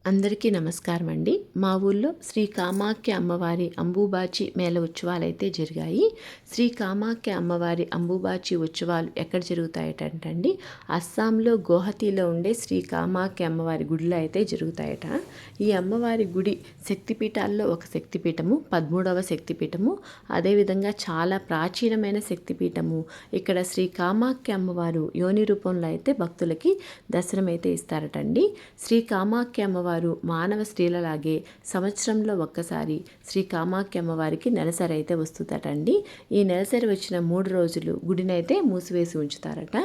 అందరికీ నమస్కారం అండి. మా ఊళ్ళో శ్రీ కామాఖ్య అమ్మవారి అంబుబాచి మేళ ఉత్సవాలు అయితే జరిగాయి. శ్రీ కామాఖ్య అమ్మవారి అంబుబాచి ఉత్సవాలు ఎక్కడ జరుగుతాయటండి, అస్సాంలో గోహతిలో ఉండే శ్రీ కామాఖ్య అమ్మవారి గుడిలో అయితే జరుగుతాయట. ఈ అమ్మవారి గుడి శక్తిపీఠాల్లో ఒక శక్తిపీఠము, 13వ శక్తిపీఠము, అదేవిధంగా చాలా ప్రాచీనమైన శక్తిపీఠము. ఇక్కడ శ్రీ కామాఖ్య అమ్మవారు యోని రూపంలో అయితే భక్తులకి దర్శనమైతే ఇస్తారటండి. శ్రీ కామాఖ్య అమ్మవారు మానవ స్త్రీలలాగే సంవత్సరంలో ఒక్కసారి శ్రీ కామాఖ్య అమ్మవారికి నెలసరి అయితే వస్తుందటండి. ఈ నెలసరి వచ్చిన 3 రోజులు గుడినైతే మూసివేసి ఉంచుతారట.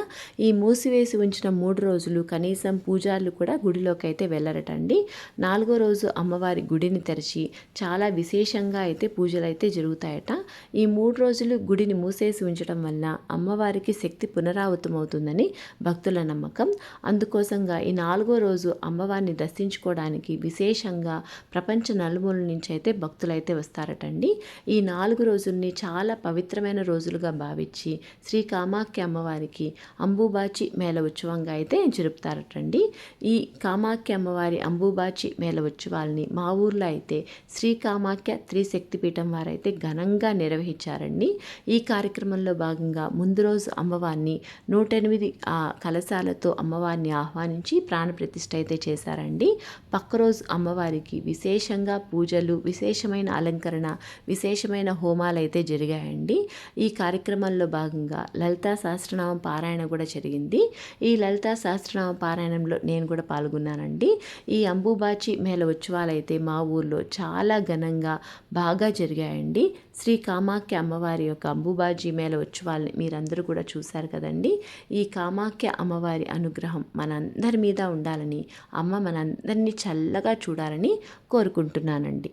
ఈ మూసివేసి ఉంచిన 3 రోజులు కనీసం పూజారులు కూడా గుడిలోకి అయితే వెళ్ళరటండి. 4వ రోజు అమ్మవారి గుడిని తెరిచి చాలా విశేషంగా అయితే పూజలు అయితే జరుగుతాయట. ఈ 3 రోజులు గుడిని మూసేసి ఉంచడం వల్ల అమ్మవారికి శక్తి పునరావృతమవుతుందని భక్తుల నమ్మకం. అందుకోసంగా ఈ 4వ రోజు అమ్మవారిని దర్శించుకోవడానికి విశేషంగా ప్రపంచ నలుమూలల నుంచి అయితే భక్తులైతే వస్తారటండి. ఈ 4 రోజుల్ని చాలా పవిత్రమైన రోజులుగా భావించి శ్రీ కామాఖ్య అమ్మవారికి అంబుబాచి మేళ ఉత్సవంగా అయితే జరుపుతారటండి. ఈ కామాఖ్య అమ్మవారి అంబుబాచి మేళ ఉత్సవాల్ని మా ఊర్లో అయితే శ్రీ కామాఖ్య త్రిశక్తిపీఠం వారైతే ఘనంగా నిర్వహించారండి. ఈ కార్యక్రమంలో భాగంగా ముందు రోజు అమ్మవారిని 108 కలశాలతో అమ్మవారిని ఆహ్వానించి ప్రాణప్రతిష్ఠ అయితే చేశారండి. పక్క రోజు అమ్మవారికి విశేషంగా పూజలు, విశేషమైన అలంకరణ, విశేషమైన హోమాలు అయితే జరిగాయండి. ఈ కార్యక్రమంలో భాగంగా లలితా సహస్రనామం పారాయణ కూడా జరిగింది. ఈ లలితా సహస్రనామ పారాయణంలో నేను కూడా పాల్గొన్నానండి. ఈ అంబుబాచి మేళ ఉత్సవాలు అయితే మా ఊర్లో చాలా ఘనంగా బాగా జరిగాయండి. శ్రీ కామాఖ్య అమ్మవారి యొక్క అంబుబాచి మేళ ఉత్సవాల్ని మీరందరూ కూడా చూశారు కదండి. ఈ కామాఖ్య అమ్మవారి అనుగ్రహం మనందరి మీద ఉండాలని, అమ్మ మనందరినీ చల్లగా చూడాలని కోరుకుంటున్నానండి.